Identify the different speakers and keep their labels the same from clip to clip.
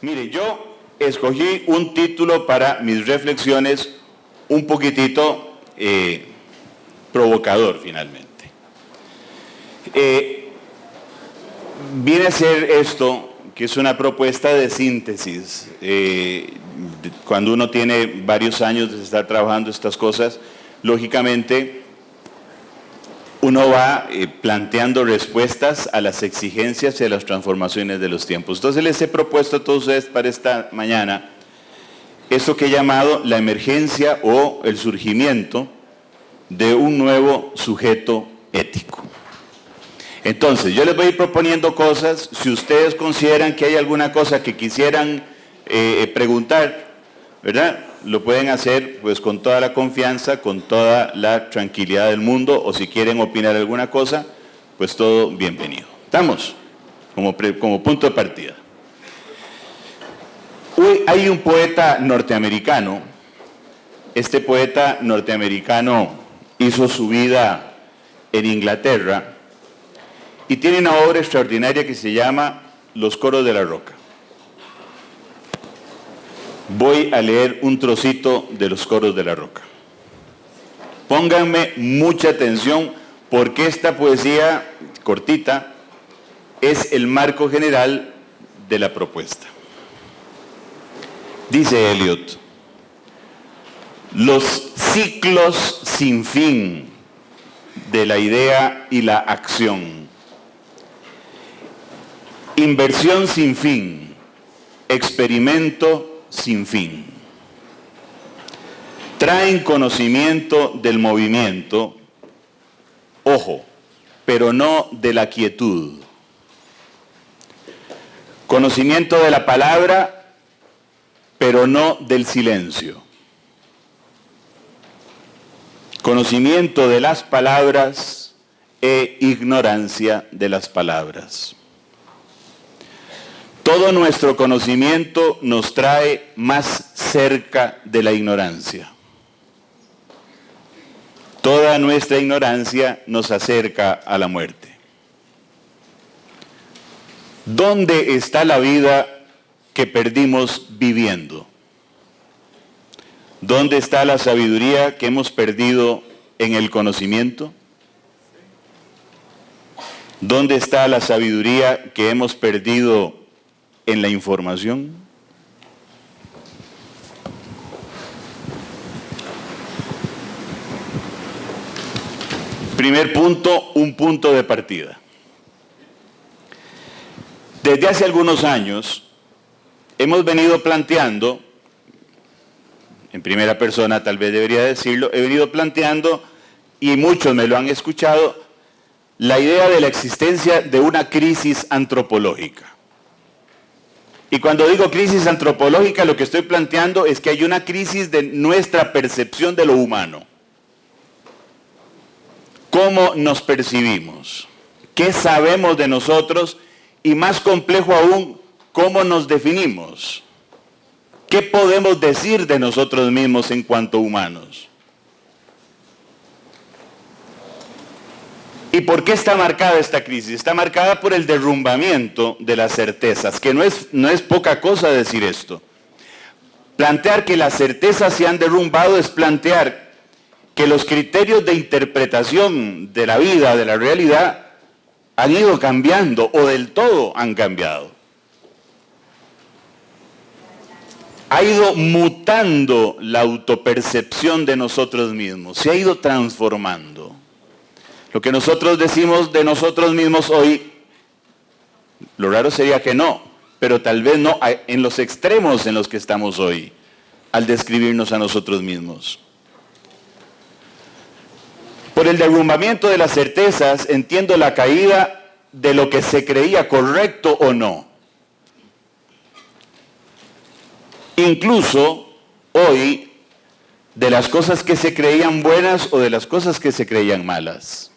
Speaker 1: Mire, yo escogí un título para mis reflexiones un poquitito provocador finalmente. Viene a ser esto, que es una propuesta de síntesis. Cuando uno tiene varios años de estar trabajando estas cosas, lógicamente uno va planteando respuestas a las exigencias y a las transformaciones de los tiempos. Entonces les he propuesto a todos ustedes para esta mañana esto que he llamado la emergencia o el surgimiento de un nuevo sujeto ético. Entonces, yo les voy a ir proponiendo cosas. Si ustedes consideran que hay alguna cosa que quisieran preguntar, ¿verdad?, lo pueden hacer pues con toda la confianza, con toda la tranquilidad del mundo, o si quieren opinar alguna cosa, pues todo bienvenido. ¿Estamos? Como punto de partida. Hay un poeta norteamericano. Este poeta norteamericano hizo su vida en Inglaterra y tiene una obra extraordinaria que se llama Los coros de la roca. Voy a leer un trocito de Los coros de la roca. Pónganme mucha atención porque esta poesía cortita es el marco general de la propuesta. Dice Eliot: los ciclos sin fin de la idea y la acción, inversión sin fin, experimento sin fin, traen conocimiento del movimiento, ojo, pero no de la quietud, conocimiento de la palabra, pero no del silencio, conocimiento de las palabras e ignorancia de las palabras. Todo nuestro conocimiento nos trae más cerca de la ignorancia. Toda nuestra ignorancia nos acerca a la muerte. ¿Dónde está la vida que perdimos viviendo? ¿Dónde está la sabiduría que hemos perdido en el conocimiento? ¿Dónde está la sabiduría que hemos perdido en la información? Primer punto, un punto de partida. Desde hace algunos años hemos venido planteando, en primera persona tal vez debería decirlo, he venido planteando, y muchos me lo han escuchado, la idea de la existencia de una crisis antropológica. Y cuando digo crisis antropológica, lo que estoy planteando es que hay una crisis de nuestra percepción de lo humano. ¿Cómo nos percibimos? ¿Qué sabemos de nosotros? Y más complejo aún, ¿cómo nos definimos? ¿Qué podemos decir de nosotros mismos en cuanto humanos? ¿Y por qué está marcada esta crisis? Está marcada por el derrumbamiento de las certezas, que no es poca cosa decir esto. Plantear que las certezas se han derrumbado es plantear que los criterios de interpretación de la vida, de la realidad, han ido cambiando o del todo han cambiado. Ha ido mutando la autopercepción de nosotros mismos, se ha ido transformando. Lo que nosotros decimos de nosotros mismos hoy, lo raro sería que no, pero tal vez no en los extremos en los que estamos hoy, al describirnos a nosotros mismos. Por el derrumbamiento de las certezas entiendo la caída de lo que se creía correcto o no. Incluso hoy, de las cosas que se creían buenas o de las cosas que se creían malas.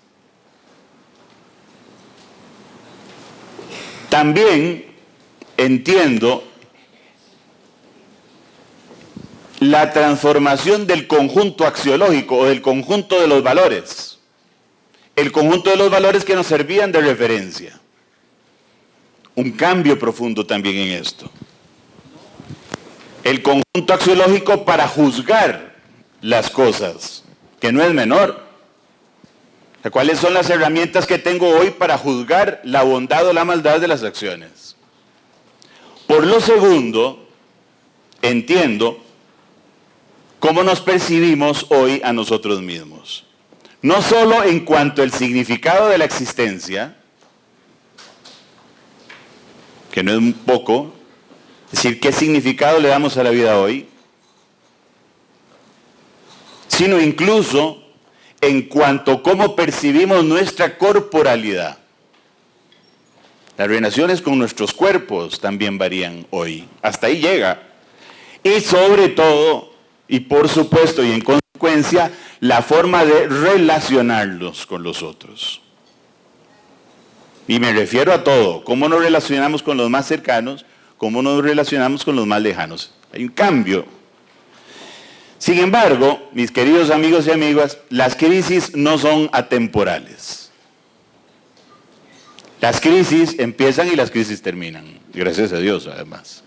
Speaker 1: También entiendo la transformación del conjunto axiológico o del conjunto de los valores. El conjunto de los valores que nos servían de referencia. Un cambio profundo también en esto. el conjunto axiológico para juzgar las cosas, que no es menor. ¿Cuáles son las herramientas que tengo hoy para juzgar la bondad o la maldad de las acciones? Por lo segundo, entiendo cómo nos percibimos hoy a nosotros mismos. No solo en cuanto al significado de la existencia, que no es un poco, es decir, qué significado le damos a la vida hoy, sino incluso en cuanto a cómo percibimos nuestra corporalidad. Las relaciones con nuestros cuerpos también varían hoy. Hasta ahí llega. Y sobre todo, y por supuesto y en consecuencia, la forma de relacionarnos con los otros. Y me refiero a todo. Cómo nos relacionamos con los más cercanos, cómo nos relacionamos con los más lejanos. Hay un cambio. Sin embargo, mis queridos amigos y amigas, las crisis no son atemporales. Las crisis empiezan y las crisis terminan. Gracias a Dios, además.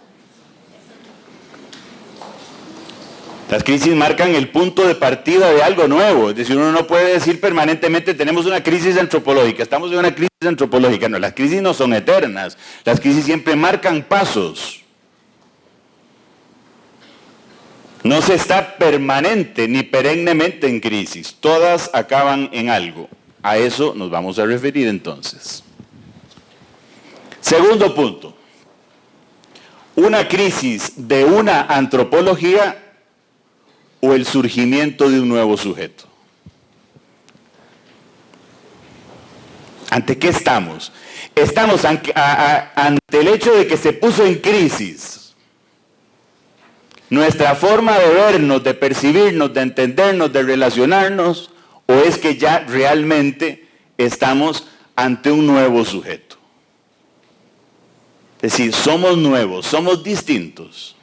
Speaker 1: Las crisis marcan el punto de partida de algo nuevo. Es decir, uno no puede decir permanentemente tenemos una crisis antropológica, estamos en una crisis antropológica. No, las crisis no son eternas. Las crisis siempre marcan pasos. No se está permanente ni perennemente en crisis. Todas acaban en algo. A eso nos vamos a referir entonces. Segundo punto. Una crisis de una antropología o el surgimiento de un nuevo sujeto. ¿Ante qué estamos? Estamos ante el hecho de que se puso en crisis nuestra forma de vernos, de percibirnos, de entendernos, de relacionarnos, o es que ya realmente estamos ante un nuevo sujeto. Es decir, somos nuevos, somos distintos.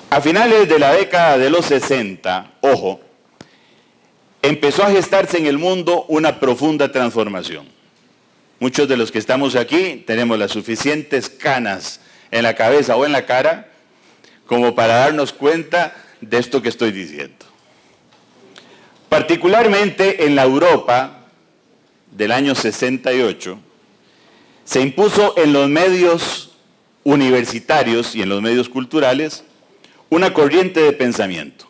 Speaker 1: A finales de la década de los 60, ojo, empezó a gestarse en el mundo una profunda transformación. Muchos de los que estamos aquí tenemos las suficientes canas en la cabeza o en la cara como para darnos cuenta de esto que estoy diciendo. Particularmente en la Europa del año 68, se impuso en los medios universitarios y en los medios culturales una corriente de pensamiento.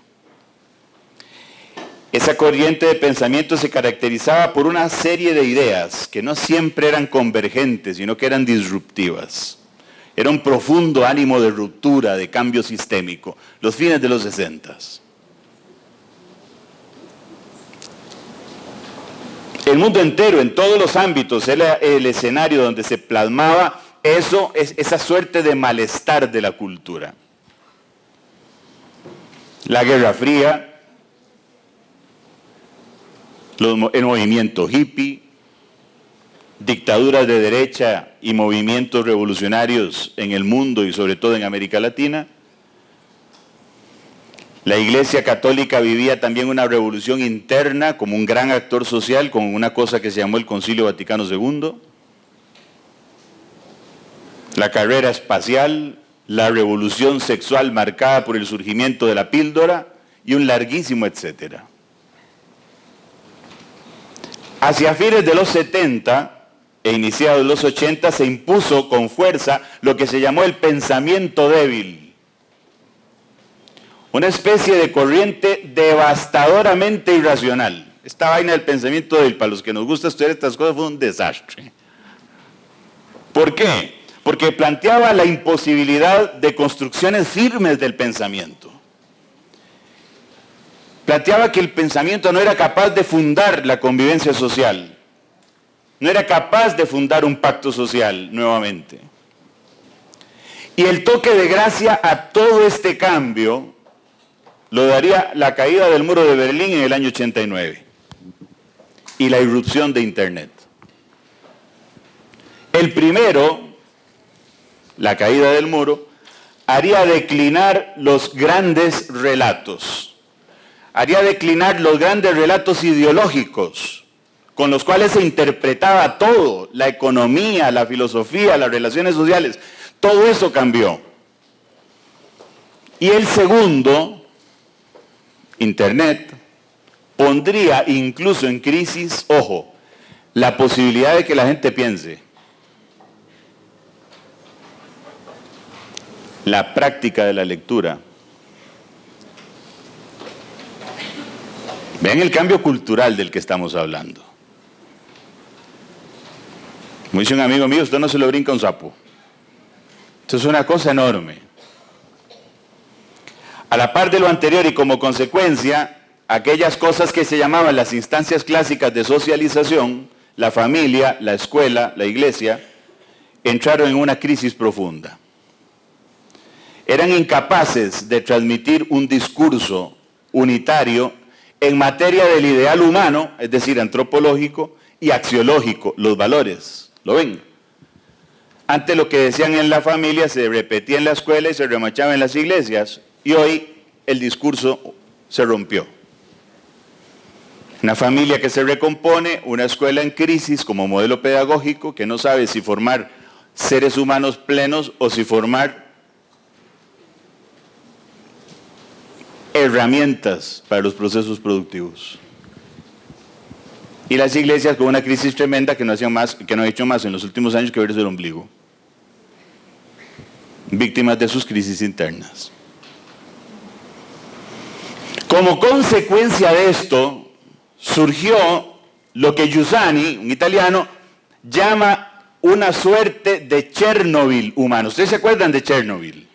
Speaker 1: Esa corriente de pensamiento se caracterizaba por una serie de ideas que no siempre eran convergentes, sino que eran disruptivas. Era un profundo ánimo de ruptura, de cambio sistémico, los fines de los 60. El mundo entero, en todos los ámbitos, era el escenario donde se plasmaba esa suerte de malestar de la cultura. La Guerra Fría, el movimiento hippie, dictaduras de derecha y movimientos revolucionarios en el mundo y sobre todo en América Latina. La Iglesia Católica vivía también una revolución interna como un gran actor social con una cosa que se llamó el Concilio Vaticano II. La carrera espacial, la revolución sexual marcada por el surgimiento de la píldora y un larguísimo etcétera. Hacia fines de los 70 e iniciados los 80 se impuso con fuerza lo que se llamó el pensamiento débil. Una especie de corriente devastadoramente irracional. Esta vaina del pensamiento débil, para los que nos gusta estudiar estas cosas, fue un desastre. ¿Por qué? Porque planteaba la imposibilidad de construcciones firmes del pensamiento. Planteaba que el pensamiento no era capaz de fundar la convivencia social. No era capaz de fundar un pacto social nuevamente. Y el toque de gracia a todo este cambio lo daría la caída del muro de Berlín en el año 89 y la irrupción de Internet. El primero, la caída del muro, haría declinar los grandes relatos. Haría declinar los grandes relatos ideológicos con los cuales se interpretaba todo, la economía, la filosofía, las relaciones sociales. Todo eso cambió. Y el segundo, Internet, pondría incluso en crisis, ojo, la posibilidad de que la gente piense. La práctica de la lectura. Vean el cambio cultural del que estamos hablando. Como dice un amigo mío, usted no se lo brinca a un sapo. Esto es una cosa enorme. A la par de lo anterior y como consecuencia, aquellas cosas que se llamaban las instancias clásicas de socialización, la familia, la escuela, la iglesia, entraron en una crisis profunda. Eran incapaces de transmitir un discurso unitario en materia del ideal humano, es decir, antropológico y axiológico, los valores. ¿Lo ven? Antes lo que decían en la familia se repetía en la escuela y se remachaba en las iglesias, y hoy el discurso se rompió. Una familia que se recompone, una escuela en crisis como modelo pedagógico que no sabe si formar seres humanos plenos o si formar herramientas para los procesos productivos. Y las iglesias con una crisis tremenda que no han hecho más en los últimos años que verse el ombligo. Víctimas de sus crisis internas. Como consecuencia de esto, surgió lo que Giussani, un italiano, llama una suerte de Chernobyl humano. ¿Ustedes se acuerdan de Chernobyl?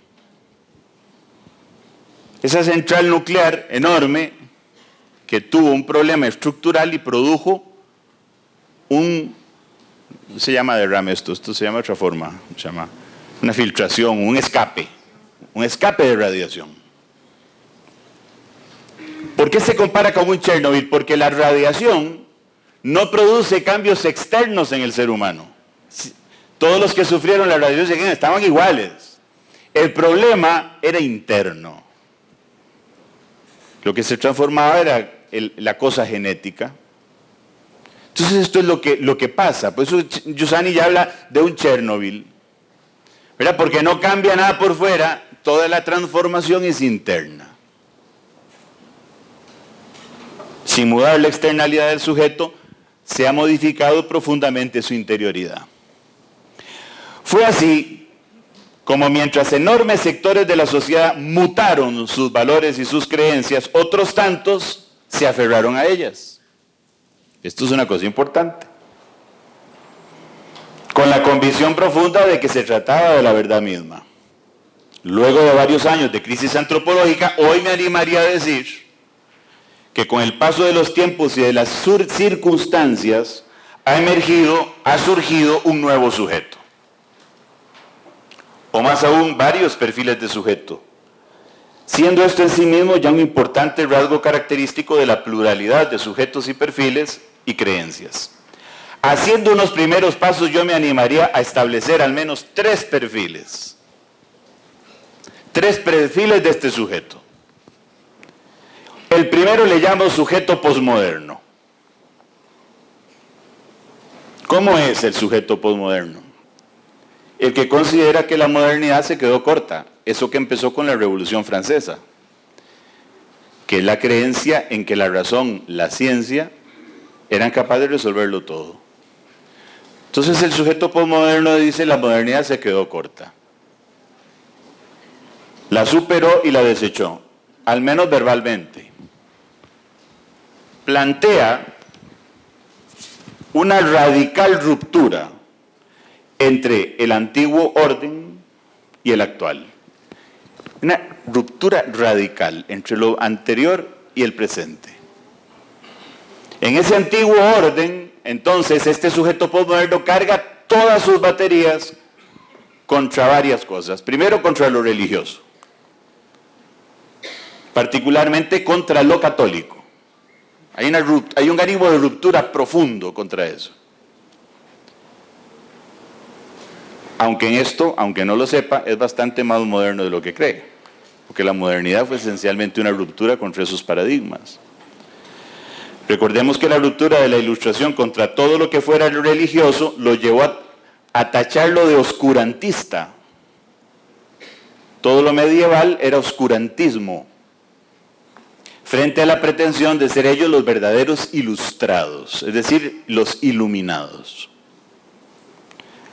Speaker 1: Esa central nuclear enorme que tuvo un problema estructural y produjo se llama derrame esto se llama de otra forma, se llama una filtración, un escape de radiación. ¿Por qué se compara con un Chernobyl? Porque la radiación no produce cambios externos en el ser humano. Todos los que sufrieron la radiación estaban iguales. El problema era interno. Lo que se transformaba era la cosa genética. Entonces esto es lo que pasa. Por eso Giussani ya habla de un Chernobyl. ¿Verdad? Porque no cambia nada por fuera, toda la transformación es interna. Sin mudar la externalidad del sujeto, se ha modificado profundamente su interioridad. Fue así como mientras enormes sectores de la sociedad mutaron sus valores y sus creencias, otros tantos se aferraron a ellas. Esto es una cosa importante. Con la convicción profunda de que se trataba de la verdad misma. Luego de varios años de crisis antropológica, hoy me animaría a decir que con el paso de los tiempos y de las circunstancias ha surgido un nuevo sujeto. O más aún, varios perfiles de sujeto, siendo esto en sí mismo ya un importante rasgo característico de la pluralidad de sujetos y perfiles y creencias. Haciendo unos primeros pasos, yo me animaría a establecer al menos tres perfiles de este sujeto. El primero le llamo sujeto posmoderno. ¿Cómo es el sujeto posmoderno? El que considera que la modernidad se quedó corta, eso que empezó con la Revolución Francesa, que es la creencia en que la razón, la ciencia, eran capaces de resolverlo todo. Entonces el sujeto posmoderno dice la modernidad se quedó corta. La superó y la desechó, al menos verbalmente. Plantea una radical ruptura entre el antiguo orden y el actual. Una ruptura radical entre lo anterior y el presente. En ese antiguo orden, entonces, este sujeto posmoderno carga todas sus baterías contra varias cosas. Primero, contra lo religioso. Particularmente contra lo católico. Hay un ánimo de ruptura profundo contra eso. Aunque en esto, aunque no lo sepa, es bastante más moderno de lo que cree. Porque la modernidad fue esencialmente una ruptura contra esos paradigmas. Recordemos que la ruptura de la Ilustración contra todo lo que fuera religioso lo llevó a tacharlo de oscurantista. Todo lo medieval era oscurantismo, frente a la pretensión de ser ellos los verdaderos ilustrados, es decir, los iluminados.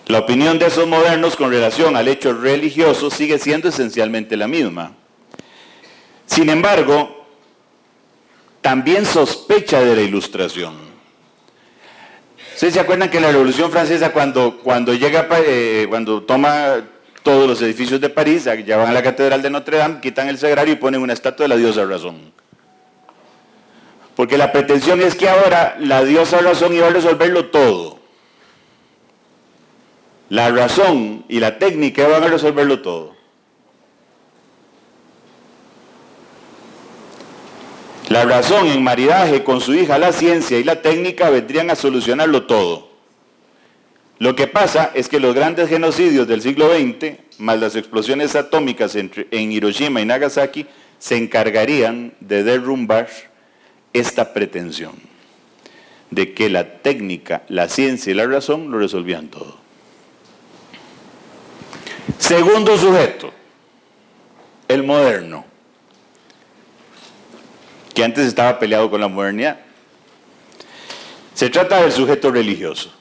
Speaker 1: La opinión de esos modernos con relación al hecho religioso sigue siendo esencialmente la misma. Sin embargo, también sospecha de la ilustración. ¿Ustedes se acuerdan que en la Revolución Francesa cuando toma todos los edificios de París, ya van a la Catedral de Notre Dame, quitan el sagrario y ponen una estatua de la diosa Razón? Porque la pretensión es que ahora la diosa Razón iba a resolverlo todo. La razón y la técnica van a resolverlo todo. La razón en maridaje con su hija, la ciencia y la técnica vendrían a solucionarlo todo. Lo que pasa es que los grandes genocidios del siglo XX, más las explosiones atómicas en Hiroshima y Nagasaki, se encargarían de derrumbar esta pretensión de que la técnica, la ciencia y la razón lo resolvían todo. Segundo sujeto, el moderno, que antes estaba peleado con la modernidad. Se trata del sujeto religioso.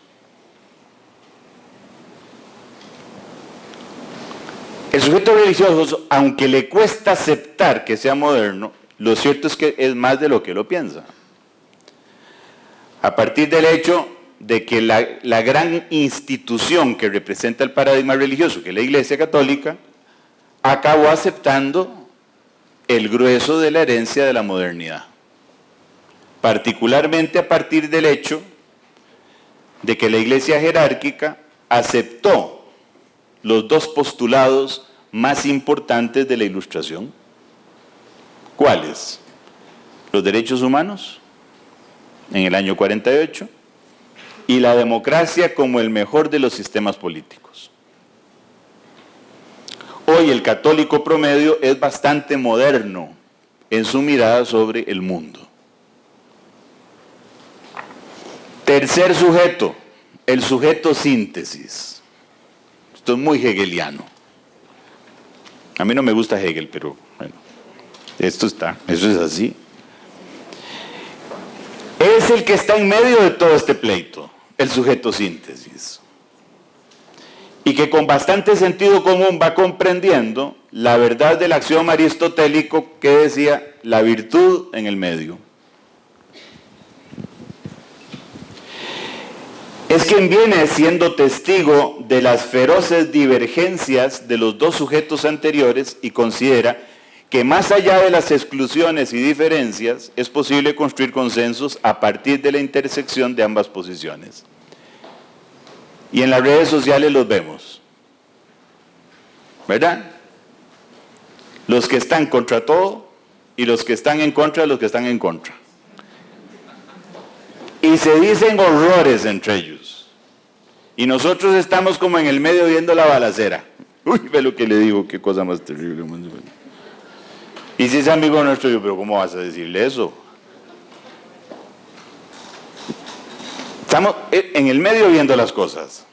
Speaker 1: El sujeto religioso, aunque le cuesta aceptar que sea moderno, lo cierto es que es más de lo que lo piensa. A partir del hecho de que la gran institución que representa el paradigma religioso, que es la Iglesia Católica, acabó aceptando el grueso de la herencia de la modernidad. Particularmente a partir del hecho de que la Iglesia jerárquica aceptó los dos postulados más importantes de la Ilustración. ¿Cuáles? Los derechos humanos, en el año 48, y la democracia como el mejor de los sistemas políticos. Hoy el católico promedio es bastante moderno en su mirada sobre el mundo. Tercer sujeto, el sujeto síntesis. Esto es muy hegeliano. A mí no me gusta Hegel, pero bueno, eso es así. Es el que está en medio de todo este pleito, el sujeto síntesis. Y que con bastante sentido común va comprendiendo la verdad del axioma aristotélico que decía la virtud en el medio. Es quien viene siendo testigo de las feroces divergencias de los dos sujetos anteriores y considera que más allá de las exclusiones y diferencias es posible construir consensos a partir de la intersección de ambas posiciones. Y en las redes sociales los vemos, ¿verdad? Los que están contra todo y los que están en contra de los que están en contra. Y se dicen horrores entre ellos. Y nosotros estamos como en el medio viendo la balacera. Uy, ve lo que le digo, qué cosa más terrible. Y si es amigo nuestro, yo, pero ¿cómo vas a decirle eso? Estamos en el medio viendo las cosas,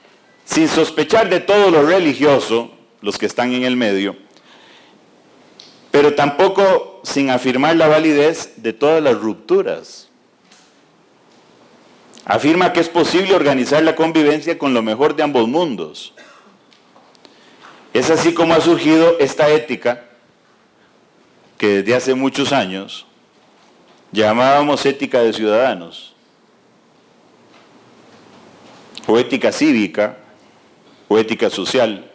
Speaker 1: sin sospechar de todo lo religioso, los que están en el medio, pero tampoco sin afirmar la validez de todas las rupturas. Afirma que es posible organizar la convivencia con lo mejor de ambos mundos. Es así como ha surgido esta ética que desde hace muchos años llamábamos ética de ciudadanos, o ética cívica, o ética social,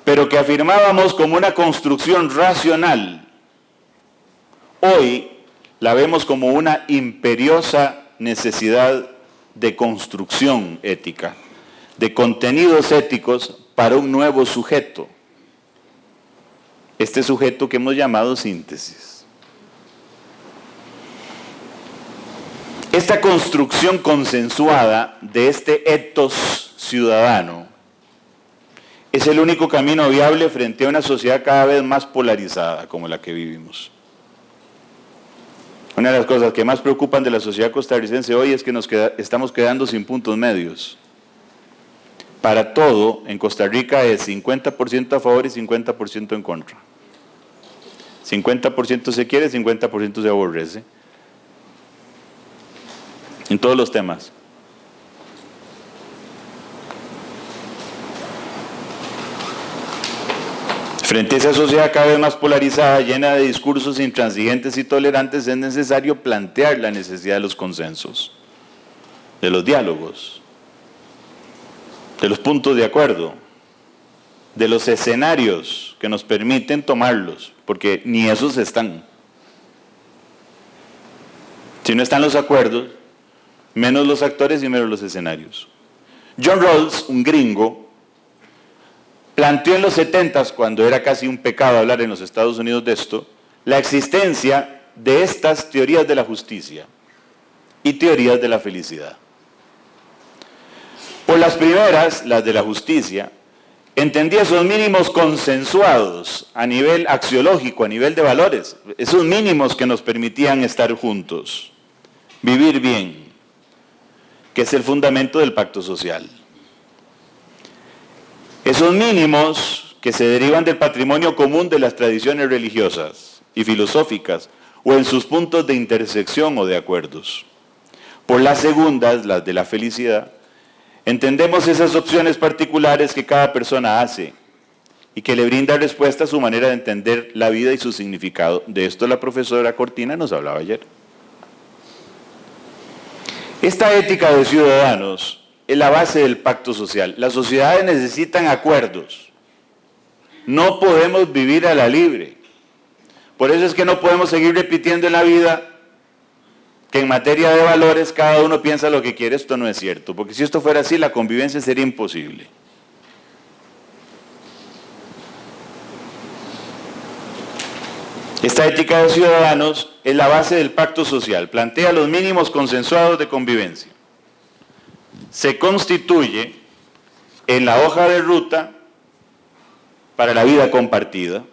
Speaker 1: pero que afirmábamos como una construcción racional. Hoy la vemos como una imperiosa necesidad de construcción ética, de contenidos éticos para un nuevo sujeto. Este sujeto que hemos llamado síntesis. Esta construcción consensuada de este ethos ciudadano es el único camino viable frente a una sociedad cada vez más polarizada como la que vivimos. Una de las cosas que más preocupan de la sociedad costarricense hoy es que estamos quedando sin puntos medios. para todo en Costa Rica es 50% a favor y 50% en contra. 50% se quiere, 50% se aborrece. En todos los temas. Frente a esa sociedad cada vez más polarizada, llena de discursos intransigentes y tolerantes, es necesario plantear la necesidad de los consensos, de los diálogos, de los puntos de acuerdo, de los escenarios que nos permiten tomarlos, porque ni esos están. Si no están los acuerdos, menos los actores y menos los escenarios. John Rawls, un gringo, planteó en los 70s, cuando era casi un pecado hablar en los Estados Unidos de esto, la existencia de estas teorías de la justicia y teorías de la felicidad. Por las primeras, las de la justicia, entendía esos mínimos consensuados a nivel axiológico, a nivel de valores, esos mínimos que nos permitían estar juntos, vivir bien, que es el fundamento del pacto social. Esos mínimos que se derivan del patrimonio común de las tradiciones religiosas y filosóficas o en sus puntos de intersección o de acuerdos. Por las segundas, las de la felicidad, entendemos esas opciones particulares que cada persona hace y que le brinda respuesta a su manera de entender la vida y su significado. De esto la profesora Cortina nos hablaba ayer. Esta ética de ciudadanos es la base del pacto social. Las sociedades necesitan acuerdos. No podemos vivir a la libre. Por eso es que no podemos seguir repitiendo en la vida que en materia de valores cada uno piensa lo que quiere. Esto no es cierto, porque si esto fuera así, la convivencia sería imposible. Esta ética de ciudadanos es la base del pacto social. Plantea los mínimos consensuados de convivencia. Se constituye en la hoja de ruta para la vida compartida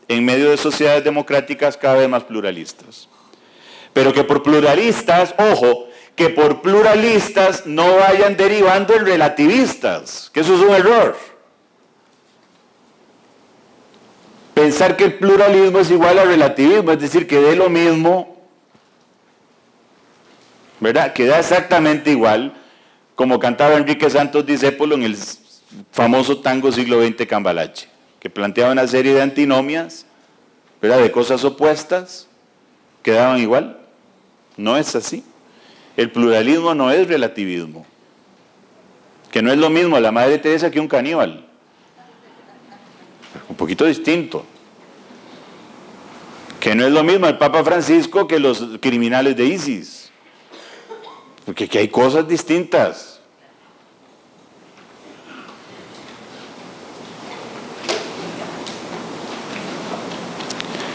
Speaker 1: en medio de sociedades democráticas cada vez más pluralistas. Pero que por pluralistas, ojo, que por pluralistas no vayan derivando en relativistas, que eso es un error. Pensar que el pluralismo es igual al relativismo, es decir, que dé lo mismo, ¿verdad? Que da exactamente igual, como cantaba Enrique Santos Discépolo en el famoso tango siglo XX Cambalache, que planteaba una serie de antinomias, ¿verdad?, de cosas opuestas que daban igual. No es así. El pluralismo no es relativismo, que no es lo mismo la Madre Teresa que un caníbal. Un poquito distinto. Que no es lo mismo el Papa Francisco que los criminales de ISIS. Porque aquí hay cosas distintas.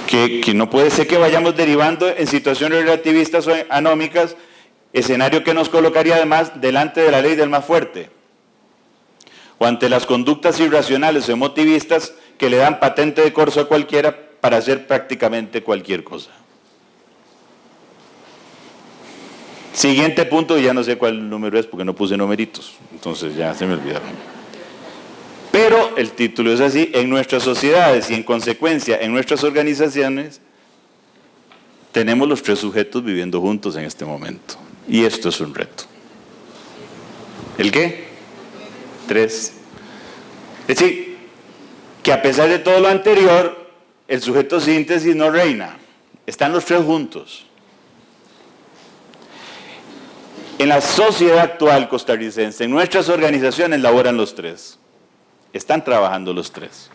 Speaker 1: Que no puede ser que vayamos derivando en situaciones relativistas o anómicas, escenario que nos colocaría además delante de la ley del más fuerte, o ante las conductas irracionales o emotivistas que le dan patente de corso a cualquiera para hacer prácticamente cualquier cosa. Siguiente punto, y ya no sé cuál número es porque no puse numeritos, entonces ya se me olvidaron. Pero el título es así: en nuestras sociedades y en consecuencia en nuestras organizaciones tenemos los tres sujetos viviendo juntos en este momento. Y esto es un reto. ¿El qué? Tres. Es decir, que a pesar de todo lo anterior, el sujeto síntesis no reina. Están los tres juntos. En la sociedad actual costarricense, en nuestras organizaciones laboran los tres. Están trabajando los tres.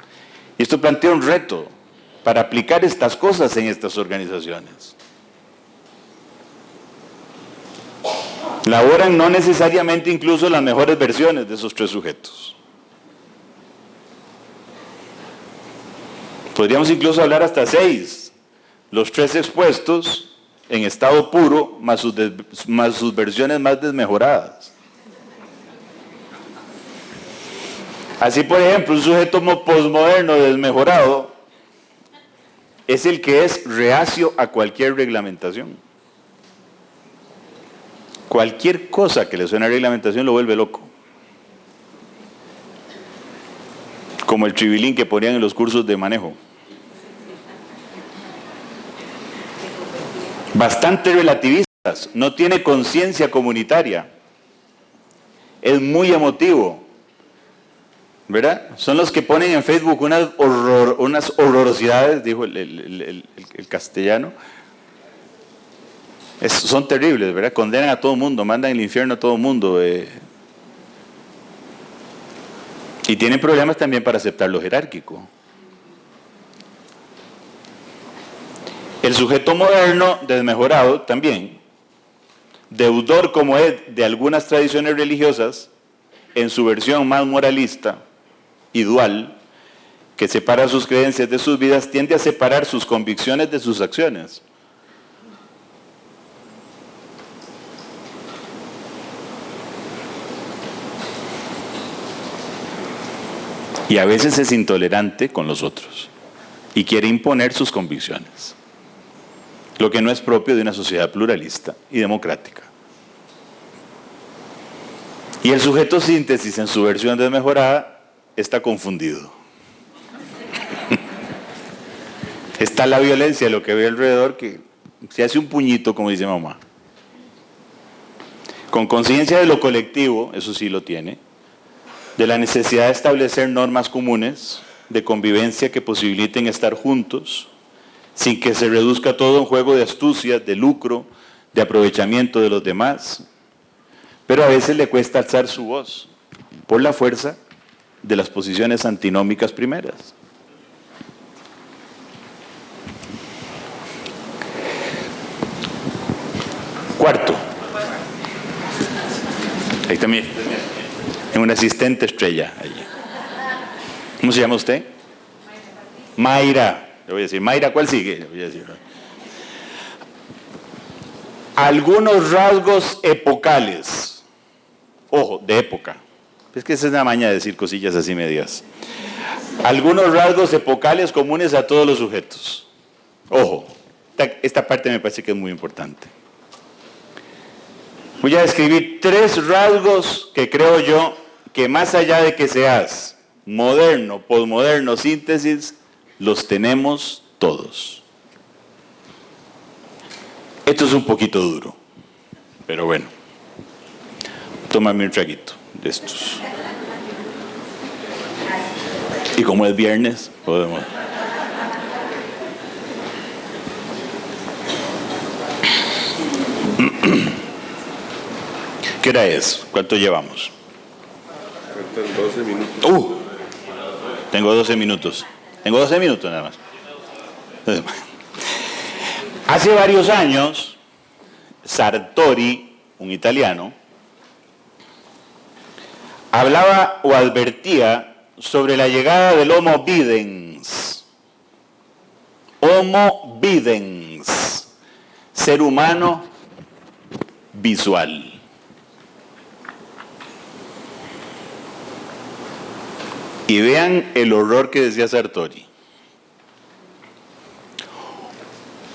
Speaker 1: Y esto plantea un reto para aplicar estas cosas en estas organizaciones. Laboran no necesariamente incluso las mejores versiones de esos tres sujetos. Podríamos incluso hablar hasta 6. Los tres expuestos en estado puro, más sus versiones más desmejoradas. Así, por ejemplo, un sujeto posmoderno desmejorado es el que es reacio a cualquier reglamentación. Cualquier cosa que le suene a reglamentación lo vuelve loco. como el tribilín que ponían en los cursos de manejo. Bastante relativistas, no tiene conciencia comunitaria, es muy emotivo, ¿verdad? Son los que ponen en Facebook unas horrorosidades, dijo el castellano. Son terribles, ¿verdad? Condenan a todo el mundo, mandan al infierno a todo el mundo. Y tienen problemas también para aceptar lo jerárquico. El sujeto moderno, desmejorado también, deudor como es de algunas tradiciones religiosas, en su versión más moralista y dual, que separa sus creencias de sus vidas, tiende a separar sus convicciones de sus acciones. Y a veces es intolerante con los otros y quiere imponer sus convicciones, lo que no es propio de una sociedad pluralista y democrática. Y el sujeto síntesis en su versión desmejorada está confundido. Está la violencia, lo que ve alrededor, que se hace un puñito, como dice mamá. Con conciencia de lo colectivo, eso sí lo tiene, de la necesidad de establecer normas comunes de convivencia que posibiliten estar juntos, sin que se reduzca todo a un juego de astucia, de lucro, de aprovechamiento de los demás. Pero a veces le cuesta alzar su voz por la fuerza de las posiciones antinómicas primeras. Cuarto. Ahí también. En una asistente estrella. Allí. ¿Cómo se llama usted? Mayra. Le voy a decir, Mayra, ¿cuál sigue? Le voy a decir. Algunos rasgos epocales. Ojo, de época. Es que esa es la maña de decir cosillas así medias. Algunos rasgos epocales comunes a todos los sujetos. Ojo, esta parte me parece que es muy importante. Voy a describir 3 rasgos que creo yo que más allá de que seas moderno, posmoderno, síntesis, los tenemos todos. Esto es un poquito duro, pero bueno, tómame un traguito de estos. Y como es viernes, podemos. ¿Qué hora es? ¿Cuánto llevamos?
Speaker 2: 12 minutos.
Speaker 1: Tengo 12 minutos. Tengo 12 minutos nada más. Hace varios años, Sartori, un italiano, hablaba o advertía sobre la llegada del Homo videns. Homo videns, ser humano visual. Y vean el horror que decía Sartori.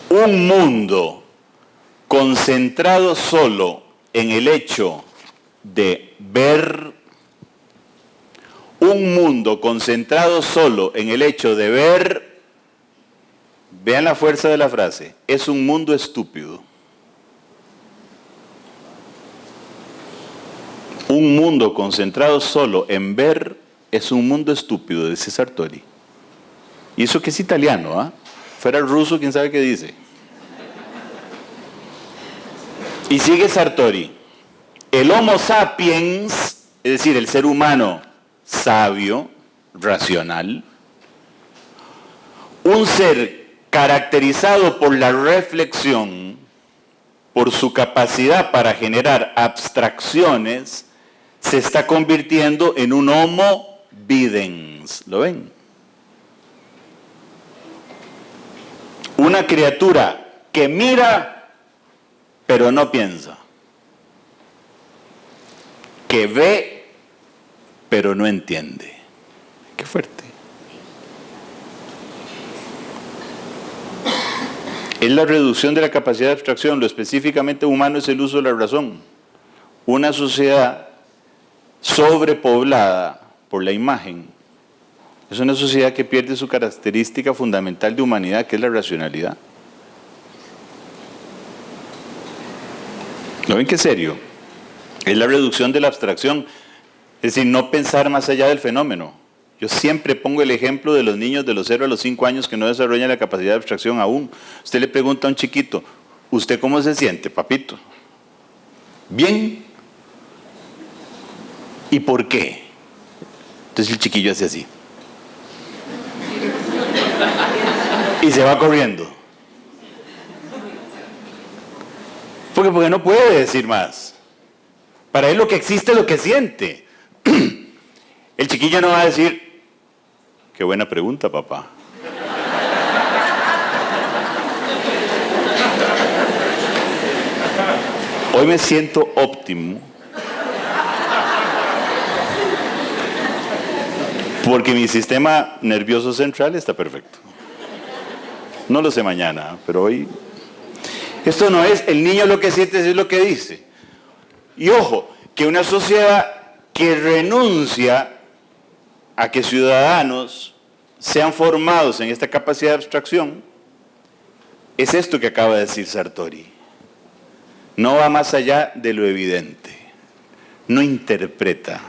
Speaker 1: Un mundo concentrado solo en el hecho de ver, un mundo concentrado solo en el hecho de ver, vean la fuerza de la frase, es un mundo estúpido. Un mundo concentrado solo en ver es un mundo estúpido, dice Sartori. Y eso que es italiano, ¿ah? Fuera el ruso, quién sabe qué dice. Y sigue Sartori. El Homo sapiens, es decir, el ser humano sabio, racional, un ser caracterizado por la reflexión, por su capacidad para generar abstracciones, se está convirtiendo en un Homo videns. ¿Lo ven? Una criatura que mira, pero no piensa. Que ve, pero no entiende. Qué fuerte. Es la reducción de la capacidad de abstracción. Lo específicamente humano es el uso de la razón. Una sociedad sobrepoblada por la imagen Es una sociedad que pierde su característica fundamental de humanidad, que es la racionalidad. ¿No ven qué serio? Es la reducción de la abstracción, es decir, no pensar más allá del fenómeno. Yo siempre pongo el ejemplo de los niños de los 0 a los 5 años que no desarrollan la capacidad de abstracción aún. Usted le pregunta a un chiquito, ¿usted cómo se siente, papito? Bien. ¿Y por qué? Entonces el chiquillo hace así. Y se va corriendo. Porque no puede decir más. Para él lo que existe es lo que siente. El chiquillo no va a decir, qué buena pregunta, papá. Hoy me siento óptimo porque mi sistema nervioso central está perfecto. No lo sé mañana, pero hoy... Esto no es el niño lo que siente, es lo que dice. Y ojo, que una sociedad que renuncia a que ciudadanos sean formados en esta capacidad de abstracción, es esto que acaba de decir Sartori. No va más allá de lo evidente, no interpreta,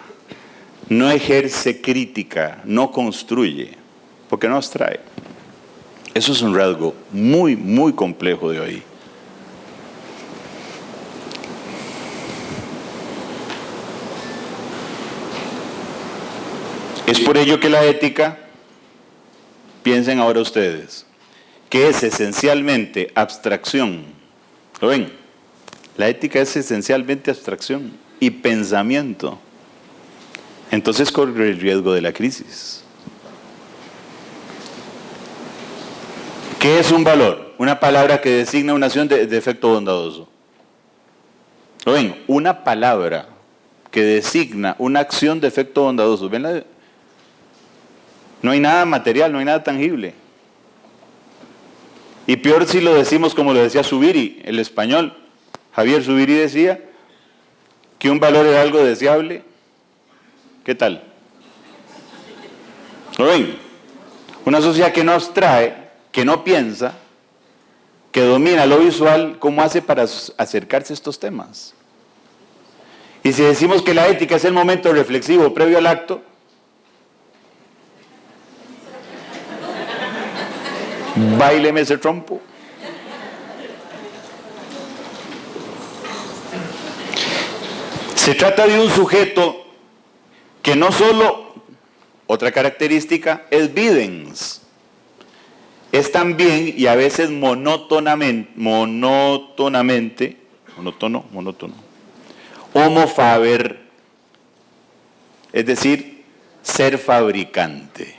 Speaker 1: no ejerce crítica, no construye, porque no abstrae. Eso es un rasgo muy, muy complejo de hoy. Es por ello que la ética, piensen ahora ustedes, que es esencialmente abstracción. ¿Lo ven? La ética es esencialmente abstracción y pensamiento. Entonces corre el riesgo de la crisis. ¿Qué es un valor? Una palabra que designa una acción de efecto bondadoso. ¿Lo ven? Una palabra que designa una acción de efecto bondadoso. ¿Ven? No hay nada material, no hay nada tangible. Y peor si lo decimos como lo decía Zubiri, el español. Javier Zubiri decía que un valor era algo deseable. ¿Qué tal? ¿Lo ven? Una sociedad que no abstrae, que no piensa, que domina lo visual, ¿cómo hace para acercarse a estos temas? Y si decimos que la ética es el momento reflexivo previo al acto, báileme ese trompo. Se trata de un sujeto que no solo, otra característica, es videns, es también, y a veces monótono, homo faber, es decir, ser fabricante.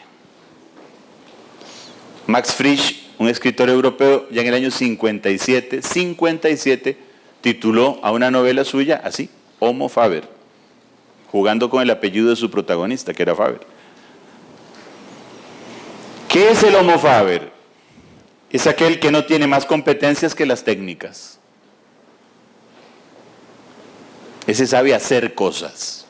Speaker 1: Max Frisch, un escritor europeo, ya en el año 57, tituló a una novela suya así, Homo Faber, jugando con el apellido de su protagonista, que era Faber. ¿Qué es el Homo Faber? Es aquel que no tiene más competencias que las técnicas. Ese sabe hacer cosas.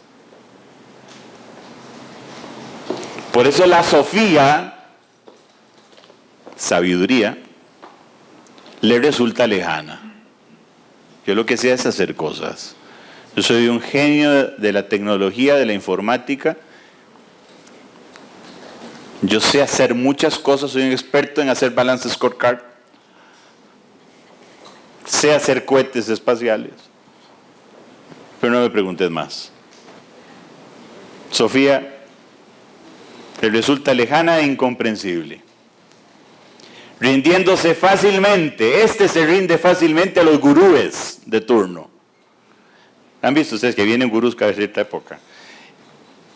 Speaker 1: Por eso la Sofía, sabiduría, le resulta lejana. Yo lo que sé es hacer cosas. Yo soy un genio de la tecnología, de la informática. Yo sé hacer muchas cosas, soy un experto en hacer balance scorecard. Sé hacer cohetes espaciales. Pero no me preguntes más. Sofía le resulta lejana e incomprensible. Rindiéndose fácilmente, se rinde fácilmente a los gurúes de turno. ¿Han visto ustedes que vienen gurús cada cierta época?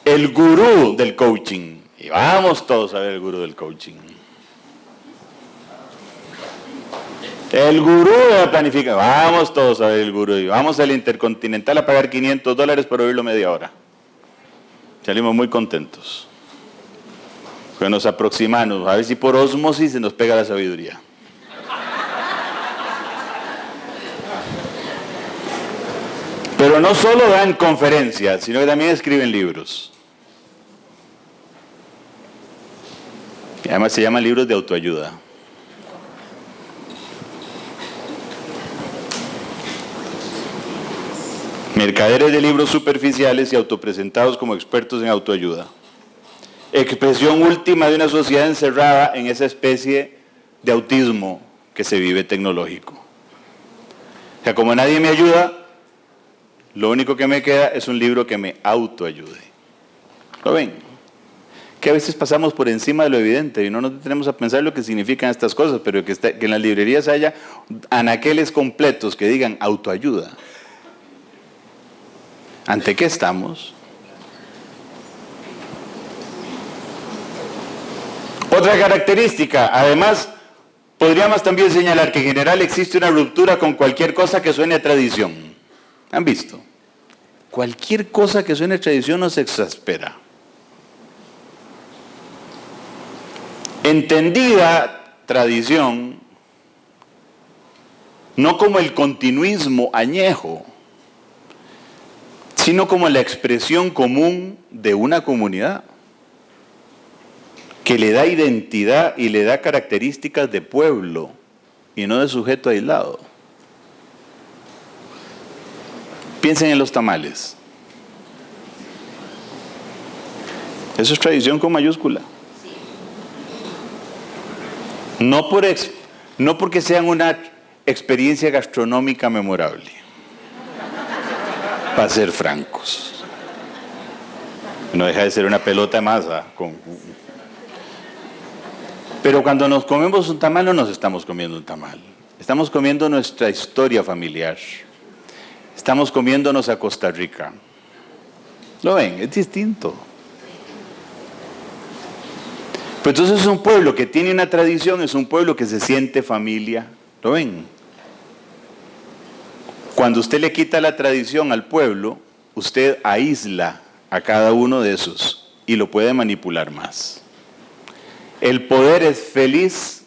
Speaker 1: El gurú del coaching. Y vamos todos a ver el gurú del coaching. El gurú de la planificación. Vamos todos a ver el gurú. Y vamos al Intercontinental a pagar $500 por oírlo media hora. Salimos muy contentos. Pero nos aproximamos, a ver si por osmosis se nos pega la sabiduría. Pero no solo dan conferencias, sino que también escriben libros. Y además se llaman libros de autoayuda. Mercaderes de libros superficiales y autopresentados como expertos en autoayuda. Expresión última de una sociedad encerrada en esa especie de autismo que se vive tecnológico. O sea, como nadie me ayuda, lo único que me queda es un libro que me autoayude. ¿Lo ven? Que a veces pasamos por encima de lo evidente y no nos detenemos a pensar lo que significan estas cosas, pero que en las librerías haya anaqueles completos que digan autoayuda. ¿Ante qué estamos? Otra característica, además, podríamos también señalar que en general existe una ruptura con cualquier cosa que suene a tradición. ¿Han visto? Cualquier cosa que suene a tradición nos exaspera. Entendida tradición, no como el continuismo añejo, sino como la expresión común de una comunidad que le da identidad y le da características de pueblo y no de sujeto aislado. Piensen en los tamales. Eso es tradición con mayúscula. No porque sean una experiencia gastronómica memorable, para ser francos. No deja de ser una pelota de masa. Pero cuando nos comemos un tamal, no nos estamos comiendo un tamal. Estamos comiendo nuestra historia familiar. Estamos comiéndonos a Costa Rica. ¿Lo ven? Es distinto. Pues entonces es un pueblo que tiene una tradición, es un pueblo que se siente familia. ¿Lo ven? Cuando usted le quita la tradición al pueblo, usted aísla a cada uno de esos y lo puede manipular más. El poder es feliz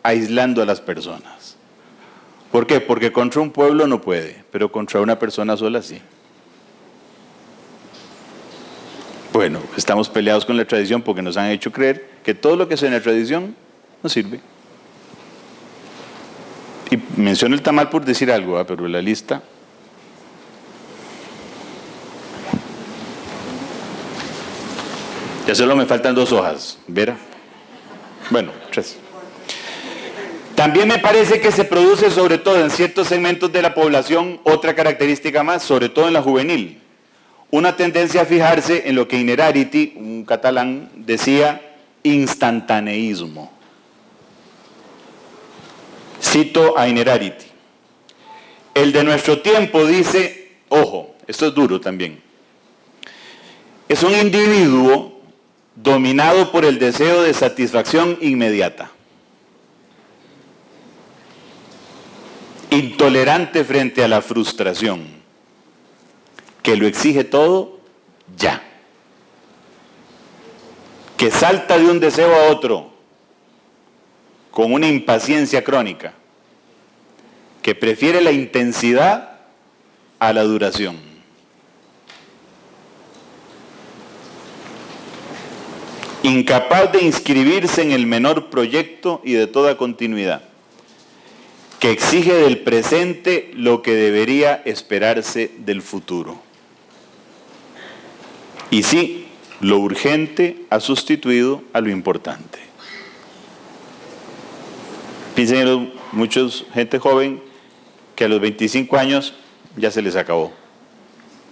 Speaker 1: aislando a las personas. ¿Por qué? Porque contra un pueblo no puede, pero contra una persona sola sí. Bueno, estamos peleados con la tradición porque nos han hecho creer que todo lo que sea en la tradición no sirve. Y menciono el tamal por decir algo, pero la lista. Ya solo me faltan 2 hojas, ¿vera? Bueno, 3. También me parece que se produce sobre todo en ciertos segmentos de la población otra característica más, sobre todo en la juvenil. Una tendencia a fijarse en lo que Innerarity, un catalán, decía instantaneísmo. Cito a Innerarity. El de nuestro tiempo dice, ojo, esto es duro también, es un individuo dominado por el deseo de satisfacción inmediata, intolerante frente a la frustración, que lo exige todo ya, que salta de un deseo a otro con una impaciencia crónica, que prefiere la intensidad a la duración. Incapaz de inscribirse en el menor proyecto y de toda continuidad, que exige del presente lo que debería esperarse del futuro. Y sí, lo urgente ha sustituido a lo importante. Piensen en muchos gente joven que a los 25 años ya se les acabó.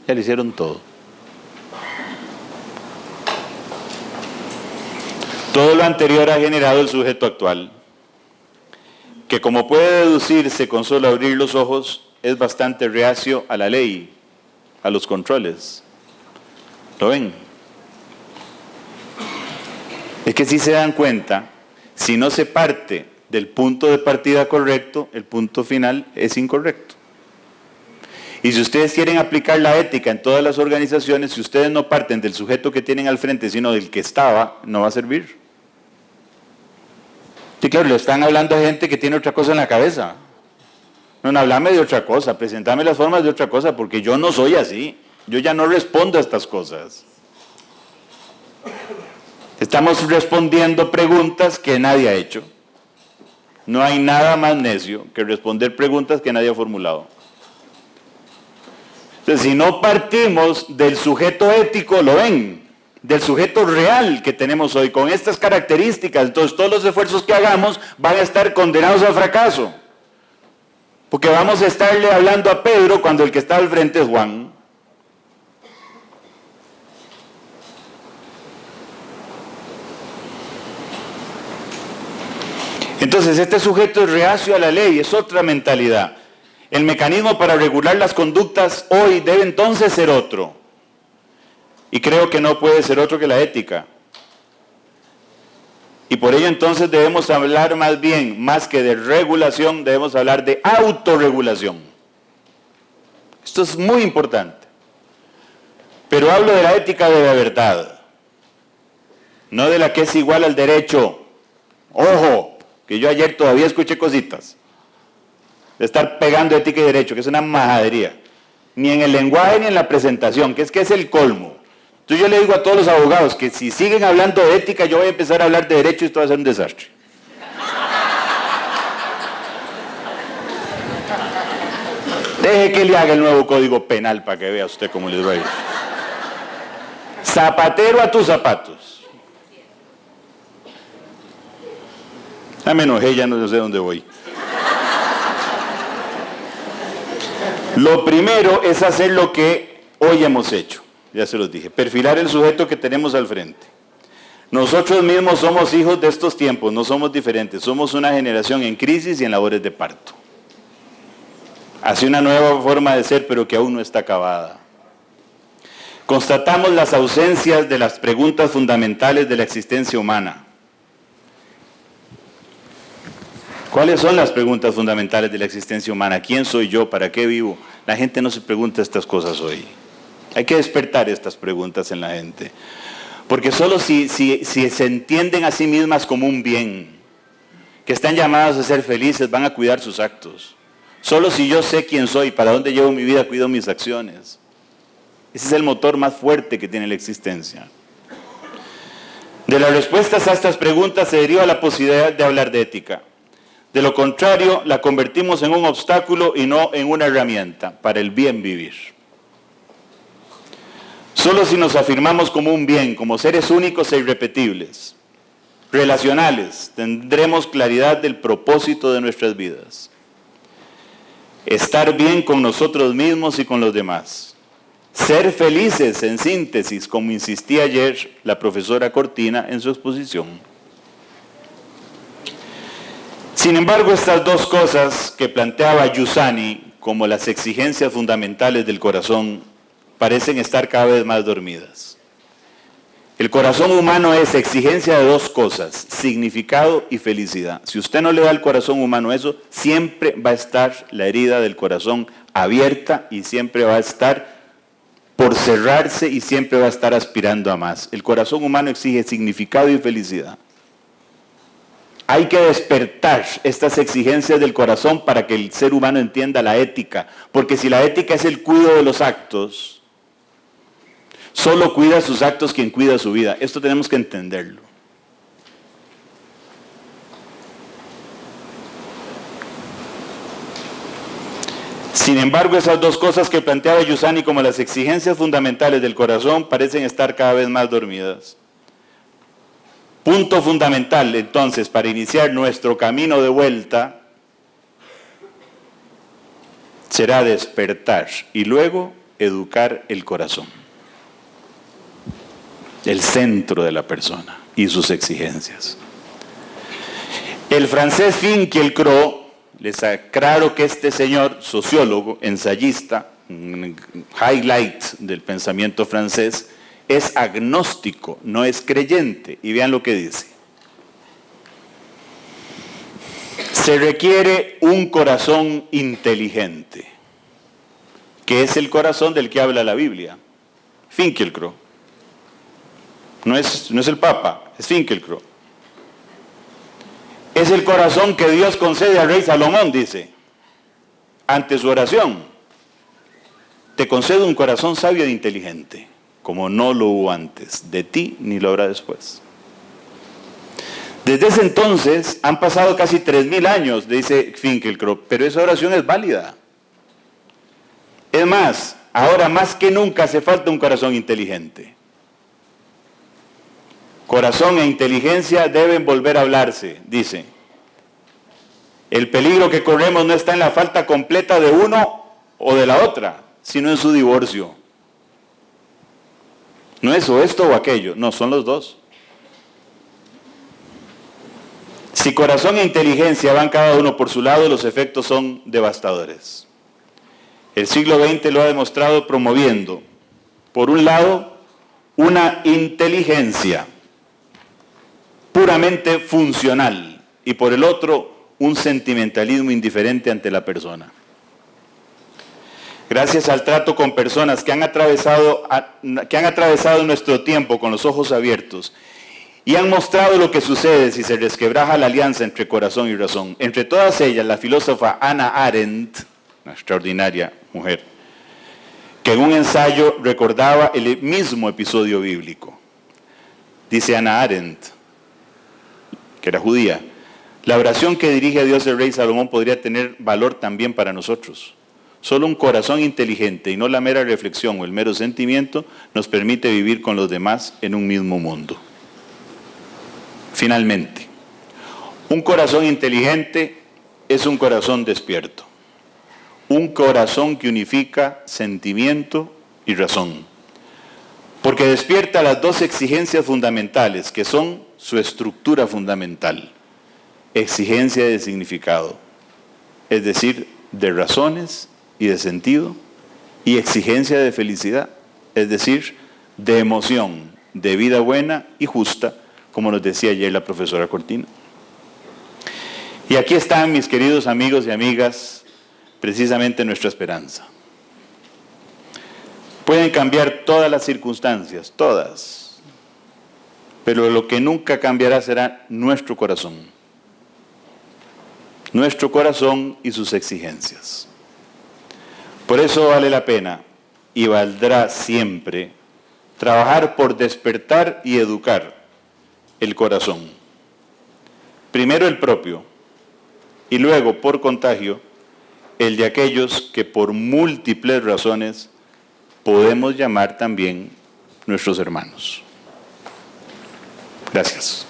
Speaker 1: Ya le hicieron todo. Todo lo anterior ha generado el sujeto actual, que como puede deducirse con solo abrir los ojos, es bastante reacio a la ley, a los controles. ¿Lo ven? Es que si se dan cuenta, si no se parte del punto de partida correcto, el punto final es incorrecto. Y si ustedes quieren aplicar la ética en todas las organizaciones, si ustedes no parten del sujeto que tienen al frente, sino del que estaba, no va a servir. Sí, claro, le están hablando a gente que tiene otra cosa en la cabeza. No, hablame de otra cosa, presentame las formas de otra cosa, porque yo no soy así. Yo ya no respondo a estas cosas. Estamos respondiendo preguntas que nadie ha hecho. No hay nada más necio que responder preguntas que nadie ha formulado. Entonces, si no partimos del sujeto ético, lo ven, del sujeto real que tenemos hoy, con estas características, entonces todos los esfuerzos que hagamos van a estar condenados al fracaso. Porque vamos a estarle hablando a Pedro cuando el que está al frente es Juan. Entonces, este sujeto es reacio a la ley, es otra mentalidad. El mecanismo para regular las conductas hoy debe entonces ser otro. Y creo que no puede ser otro que la ética. Y por ello entonces debemos hablar más bien, más que de regulación, debemos hablar de autorregulación. Esto es muy importante. Pero hablo de la ética de la verdad, no de la que es igual al derecho. Ojo, que yo ayer todavía escuché cositas de estar pegando ética y derecho, que es una majadería. Ni en el lenguaje ni en la presentación, que es el colmo. Entonces yo le digo a todos los abogados que si siguen hablando de ética, yo voy a empezar a hablar de derecho y esto va a ser un desastre. Deje que le haga el nuevo código penal para que vea usted cómo les va a ir. Zapatero a tus zapatos. Ya me enojé, ya no sé dónde voy. Lo primero es hacer lo que hoy hemos hecho. Ya se los dije. Perfilar el sujeto que tenemos al frente. Nosotros mismos somos hijos de estos tiempos, no somos diferentes. Somos una generación en crisis y en labores de parto. Hace una nueva forma de ser, pero que aún no está acabada. Constatamos las ausencias de las preguntas fundamentales de la existencia humana. ¿Cuáles son las preguntas fundamentales de la existencia humana? ¿Quién soy yo? ¿Para qué vivo? La gente no se pregunta estas cosas hoy. Hay que despertar estas preguntas en la gente. Porque solo si se entienden a sí mismas como un bien, que están llamadas a ser felices, van a cuidar sus actos. Solo si yo sé quién soy, para dónde llevo mi vida, cuido mis acciones. Ese es el motor más fuerte que tiene la existencia. De las respuestas a estas preguntas se deriva la posibilidad de hablar de ética. De lo contrario, la convertimos en un obstáculo y no en una herramienta para el bien vivir. Solo si nos afirmamos como un bien, como seres únicos e irrepetibles, relacionales, tendremos claridad del propósito de nuestras vidas. Estar bien con nosotros mismos y con los demás. Ser felices, en síntesis, como insistía ayer la profesora Cortina en su exposición. Sin embargo, estas dos cosas que planteaba Giussani como las exigencias fundamentales del corazón parecen estar cada vez más dormidas. El corazón humano es exigencia de dos cosas, significado y felicidad. Si usted no le da al corazón humano eso, siempre va a estar la herida del corazón abierta y siempre va a estar por cerrarse y siempre va a estar aspirando a más. El corazón humano exige significado y felicidad. Hay que despertar estas exigencias del corazón para que el ser humano entienda la ética, porque si la ética es el cuidado de los actos, solo cuida sus actos quien cuida su vida. Esto tenemos que entenderlo. Sin embargo, esas dos cosas que planteaba Giussani como las exigencias fundamentales del corazón parecen estar cada vez más dormidas. Punto fundamental, entonces, para iniciar nuestro camino de vuelta, será despertar y luego educar el corazón. El centro de la persona y sus exigencias. El francés Finkielkraut, les aclaro que este señor, sociólogo, ensayista, highlight del pensamiento francés, es agnóstico, no es creyente. Y vean lo que dice. Se requiere un corazón inteligente, que es el corazón del que habla la Biblia. Finkielkraut. No es el Papa, es Finkielkraut. Es el corazón que Dios concede al rey Salomón, dice, ante su oración. Te concedo un corazón sabio e inteligente, como no lo hubo antes de ti, ni lo habrá después. Desde ese entonces han pasado casi 3.000 años, dice Finkielkraut, pero esa oración es válida. Es más, ahora más que nunca hace falta un corazón inteligente. Corazón e inteligencia deben volver a hablarse, dice. El peligro que corremos no está en la falta completa de uno o de la otra, sino en su divorcio. No es o esto o aquello, no, son los dos. Si corazón e inteligencia van cada uno por su lado, los efectos son devastadores. El siglo XX lo ha demostrado promoviendo, por un lado, una inteligencia puramente funcional y por el otro, un sentimentalismo indiferente ante la persona. Gracias al trato con personas que han atravesado nuestro tiempo con los ojos abiertos y han mostrado lo que sucede si se resquebraja la alianza entre corazón y razón. Entre todas ellas, la filósofa Hannah Arendt, una extraordinaria mujer, que en un ensayo recordaba el mismo episodio bíblico. Dice Hannah Arendt, que era judía, la oración que dirige a Dios el rey Salomón podría tener valor también para nosotros. Solo un corazón inteligente y no la mera reflexión o el mero sentimiento nos permite vivir con los demás en un mismo mundo. Finalmente, un corazón inteligente es un corazón despierto. Un corazón que unifica sentimiento y razón. Porque despierta las dos exigencias fundamentales que son su estructura fundamental. Exigencia de significado, es decir, de razones y de sentido, y exigencia de felicidad, es decir, de emoción, de vida buena y justa, como nos decía ayer la profesora Cortina. Y aquí están, mis queridos amigos y amigas, precisamente nuestra esperanza. Pueden cambiar todas las circunstancias, todas, pero lo que nunca cambiará será nuestro corazón. Nuestro corazón y sus exigencias. Por eso vale la pena y valdrá siempre trabajar por despertar y educar el corazón. Primero el propio y luego por contagio el de aquellos que por múltiples razones podemos llamar también nuestros hermanos. Gracias.